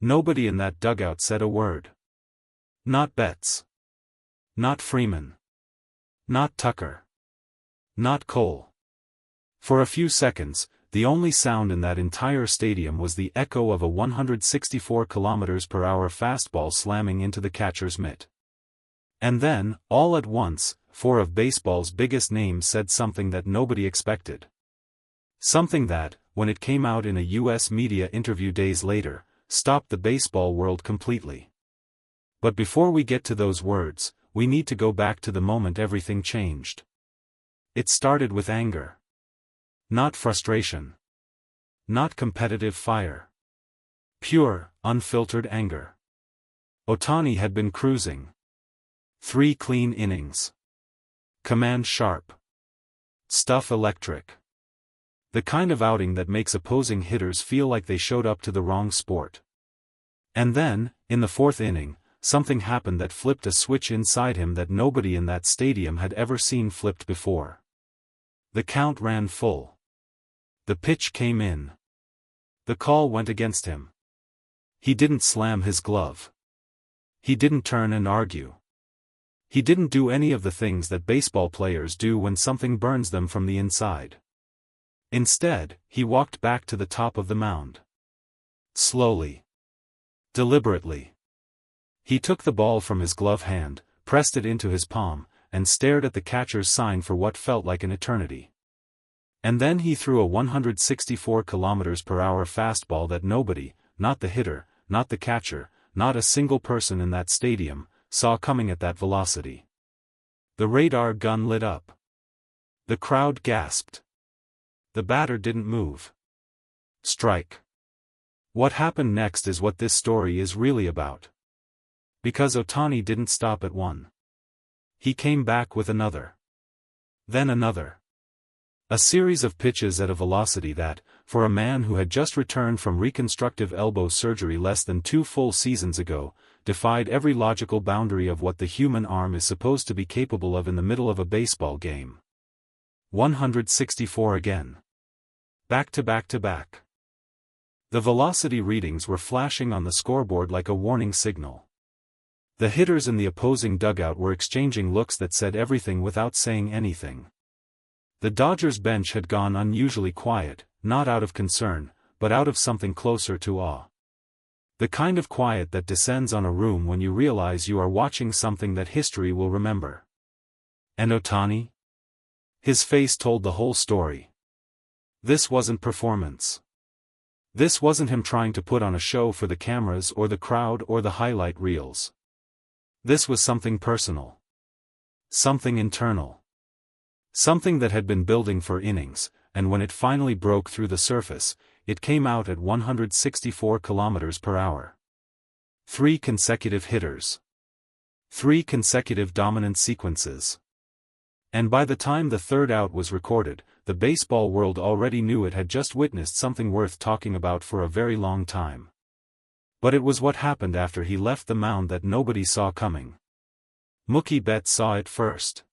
Nobody in that dugout said a word. Not Betts. Not Freeman. Not Tucker. Not Cole. For a few seconds, the only sound in that entire stadium was the echo of a 164 km/h fastball slamming into the catcher's mitt. And then, all at once, four of baseball's biggest names said something that nobody expected. Something that, when it came out in a U.S. media interview days later, stopped the baseball world completely. But before we get to those words, we need to go back to the moment everything changed. It started with anger. Not frustration. Not competitive fire. Pure, unfiltered anger. Ohtani had been cruising. 3 clean innings. Command sharp. Stuff electric. The kind of outing that makes opposing hitters feel like they showed up to the wrong sport. And then, in the 4th inning, something happened that flipped a switch inside him that nobody in that stadium had ever seen flipped before. The count ran full. The pitch came in. The call went against him. He didn't slam his glove. He didn't turn and argue. He didn't do any of the things that baseball players do when something burns them from the inside. Instead, he walked back to the top of the mound. Slowly. Deliberately. He took the ball from his glove hand, pressed it into his palm, and stared at the catcher's sign for what felt like an eternity. And then he threw a 164 km/h fastball that nobody, not the hitter, not the catcher, not a single person in that stadium, saw coming at that velocity. The radar gun lit up. The crowd gasped. The batter didn't move. Strike. What happened next is what this story is really about. Because Ohtani didn't stop at one. He came back with another. Then another. A series of pitches at a velocity that, for a man who had just returned from reconstructive elbow surgery less than 2 full seasons ago, defied every logical boundary of what the human arm is supposed to be capable of in the middle of a baseball game. 164 again. Back to back to back. The velocity readings were flashing on the scoreboard like a warning signal. The hitters in the opposing dugout were exchanging looks that said everything without saying anything. The Dodgers bench had gone unusually quiet, not out of concern, but out of something closer to awe. The kind of quiet that descends on a room when you realize you are watching something that history will remember. And Ohtani? His face told the whole story. This wasn't performance. This wasn't him trying to put on a show for the cameras or the crowd or the highlight reels. This was something personal. Something internal. Something that had been building for innings, and when it finally broke through the surface, it came out at 164 km/h. 3 consecutive hitters. 3 consecutive dominant sequences. And by the time the 3rd out was recorded, the baseball world already knew it had just witnessed something worth talking about for a very long time. But it was what happened after he left the mound that nobody saw coming. Mookie Betts saw it first.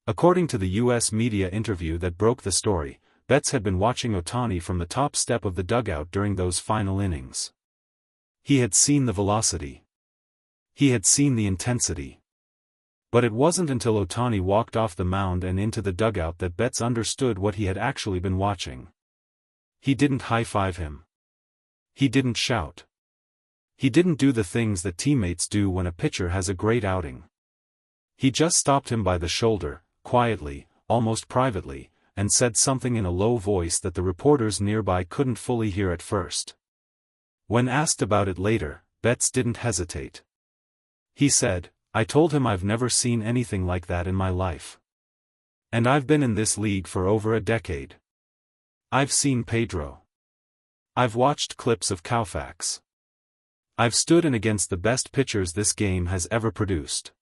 According to the U.S. media interview that broke the story, Betts had been watching Ohtani from the top step of the dugout during those final innings. He had seen the velocity. He had seen the intensity. But it wasn't until Ohtani walked off the mound and into the dugout that Betts understood what he had actually been watching. He didn't high-five him. He didn't shout. He didn't do the things that teammates do when a pitcher has a great outing. He just stopped him by the shoulder, quietly, almost privately, and said something in a low voice that the reporters nearby couldn't fully hear at first. When asked about it later, Betts didn't hesitate. He said, "I told him I've never seen anything like that in my life. And I've been in this league for over a decade. I've seen Pedro. I've watched clips of Koufax. I've stood in against the best pitchers this game has ever produced.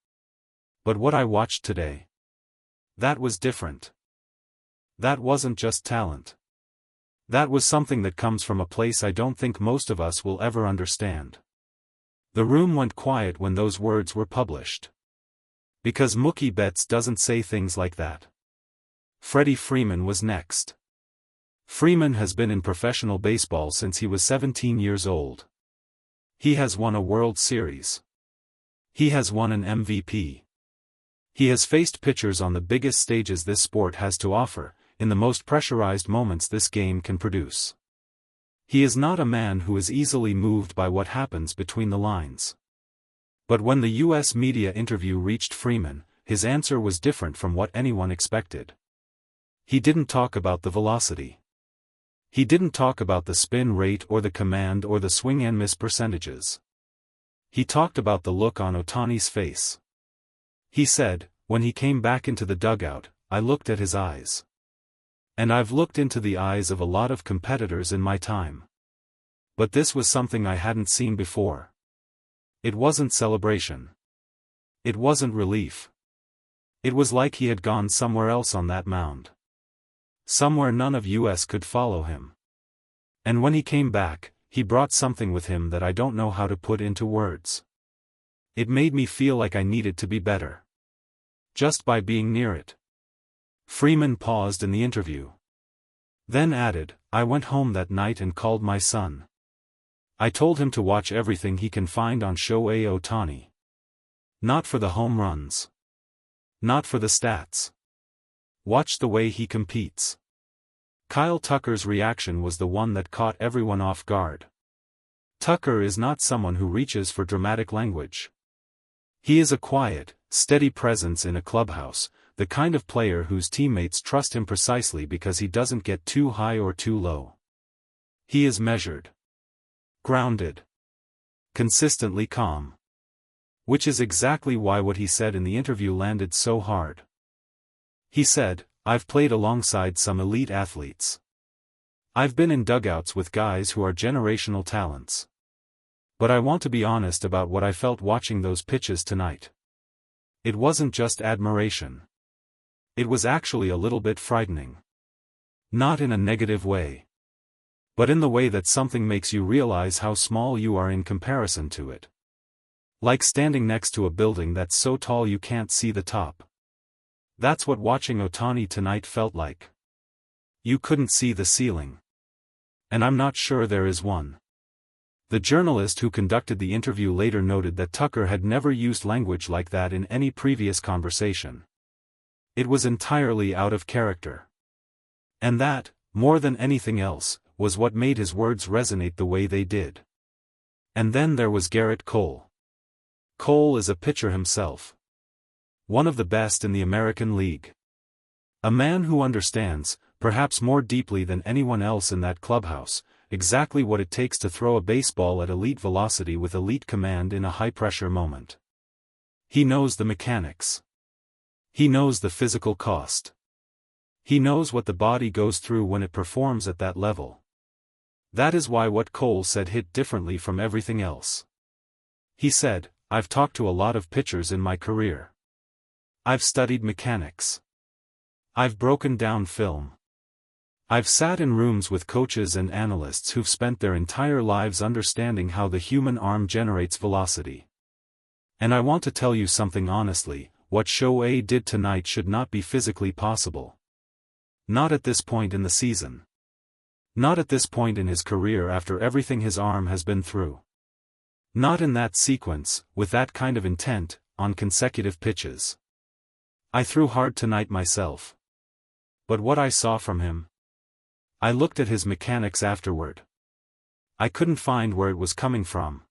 But what I watched today, that was different. That wasn't just talent. That was something that comes from a place I don't think most of us will ever understand." The room went quiet when those words were published. Because Mookie Betts doesn't say things like that. Freddie Freeman was next. Freeman has been in professional baseball since he was 17 years old. He has won a World Series. He has won an MVP. He has faced pitchers on the biggest stages this sport has to offer, in the most pressurized moments this game can produce. He is not a man who is easily moved by what happens between the lines. But when the U.S. media interview reached Freeman, his answer was different from what anyone expected. He didn't talk about the velocity. He didn't talk about the spin rate or the command or the swing and miss percentages. He talked about the look on Ohtani's face. He said, when he came back into the dugout, I looked at his eyes. And I've looked into the eyes of a lot of competitors in my time. But this was something I hadn't seen before. It wasn't celebration. It wasn't relief. It was like he had gone somewhere else on that mound. Somewhere none of us could follow him. And when he came back, he brought something with him that I don't know how to put into words. It made me feel like I needed to be better. Just by being near it. Freeman paused in the interview. Then added, I went home that night and called my son. I told him to watch everything he can find on Shohei Ohtani. Not for the home runs. Not for the stats. Watch the way he competes. Kyle Tucker's reaction was the one that caught everyone off guard. Tucker is not someone who reaches for dramatic language. He is a quiet, steady presence in a clubhouse, the kind of player whose teammates trust him precisely because he doesn't get too high or too low. He is measured. Grounded. Consistently calm. Which is exactly why what he said in the interview landed so hard. He said, I've played alongside some elite athletes. I've been in dugouts with guys who are generational talents. But I want to be honest about what I felt watching those pitches tonight. It wasn't just admiration. It was actually a little bit frightening. Not in a negative way. But in the way that something makes you realize how small you are in comparison to it. Like standing next to a building that's so tall you can't see the top. That's what watching Ohtani tonight felt like. You couldn't see the ceiling. And I'm not sure there is one. The journalist who conducted the interview later noted that Tucker had never used language like that in any previous conversation. It was entirely out of character. And that, more than anything else, was what made his words resonate the way they did. And then there was Gerrit Cole. Cole is a pitcher himself. One of the best in the American League. A man who understands, perhaps more deeply than anyone else in that clubhouse, exactly what it takes to throw a baseball at elite velocity with elite command in a high-pressure moment. He knows the mechanics. He knows the physical cost. He knows what the body goes through when it performs at that level. That is why what Cole said hit differently from everything else. He said, I've talked to a lot of pitchers in my career. I've studied mechanics. I've broken down film. I've sat in rooms with coaches and analysts who've spent their entire lives understanding how the human arm generates velocity. And I want to tell you something honestly, what Shohei did tonight should not be physically possible. Not at this point in the season. Not at this point in his career after everything his arm has been through. Not in that sequence, with that kind of intent, on consecutive pitches. I threw hard tonight myself. But what I saw from him? I looked at his mechanics afterward. I couldn't find where it was coming from.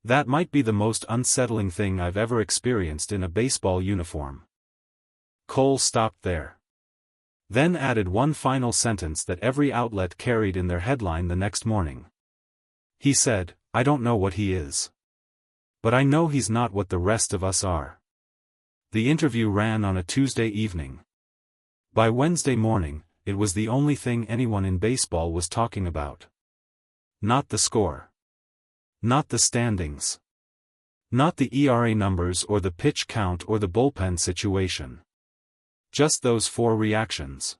That might be the most unsettling thing I've ever experienced in a baseball uniform. Cole stopped there. Then added one final sentence that every outlet carried in their headline the next morning. He said, I don't know what he is. But I know he's not what the rest of us are. The interview ran on a Tuesday evening. By Wednesday morning, it was the only thing anyone in baseball was talking about. Not the score. Not the standings. Not the ERA numbers or the pitch count or the bullpen situation. Just those four reactions.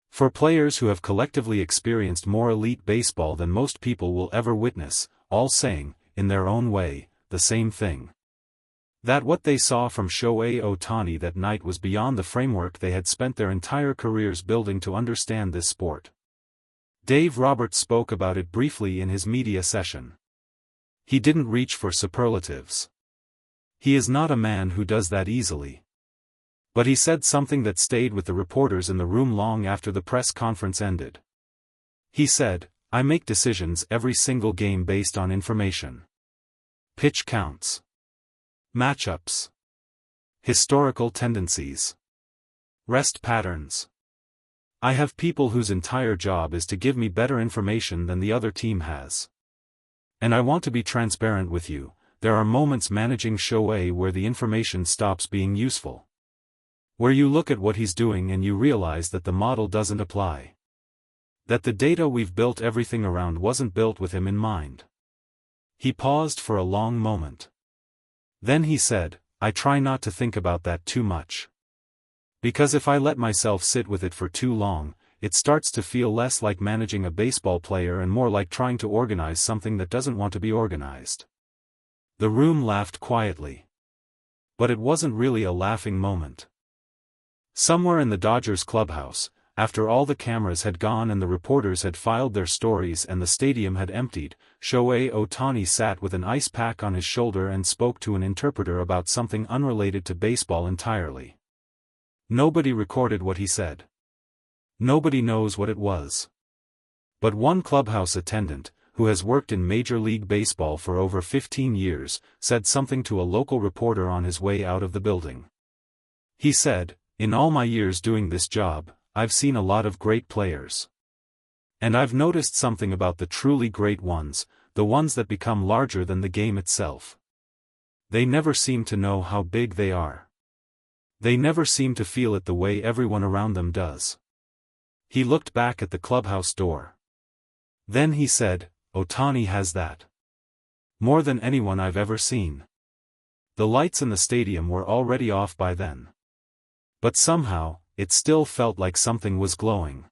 For players who have collectively experienced more elite baseball than most people will ever witness, all saying, in their own way, the same thing. That what they saw from Shohei Ohtani that night was beyond the framework they had spent their entire careers building to understand this sport. Dave Roberts spoke about it briefly in his media session. He didn't reach for superlatives. He is not a man who does that easily. But he said something that stayed with the reporters in the room long after the press conference ended. He said, "I make decisions every single game based on information. Pitch counts. Matchups. Historical tendencies. Rest patterns. I have people whose entire job is to give me better information than the other team has. And I want to be transparent with you, there are moments managing Shohei where the information stops being useful. Where you look at what he's doing and you realize that the model doesn't apply. That the data we've built everything around wasn't built with him in mind." He paused for a long moment. Then he said, "I try not to think about that too much. Because if I let myself sit with it for too long, it starts to feel less like managing a baseball player and more like trying to organize something that doesn't want to be organized." The room laughed quietly. But it wasn't really a laughing moment. Somewhere in the Dodgers clubhouse, after all the cameras had gone and the reporters had filed their stories and the stadium had emptied, Shohei Ohtani sat with an ice pack on his shoulder and spoke to an interpreter about something unrelated to baseball entirely. Nobody recorded what he said. Nobody knows what it was. But one clubhouse attendant, who has worked in Major League Baseball for over 15 years, said something to a local reporter on his way out of the building. He said, "In all my years doing this job, I've seen a lot of great players. And I've noticed something about the truly great ones, the ones that become larger than the game itself. They never seem to know how big they are. They never seem to feel it the way everyone around them does." He looked back at the clubhouse door. Then he said, "Ohtani has that. More than anyone I've ever seen." The lights in the stadium were already off by then. But somehow, it still felt like something was glowing.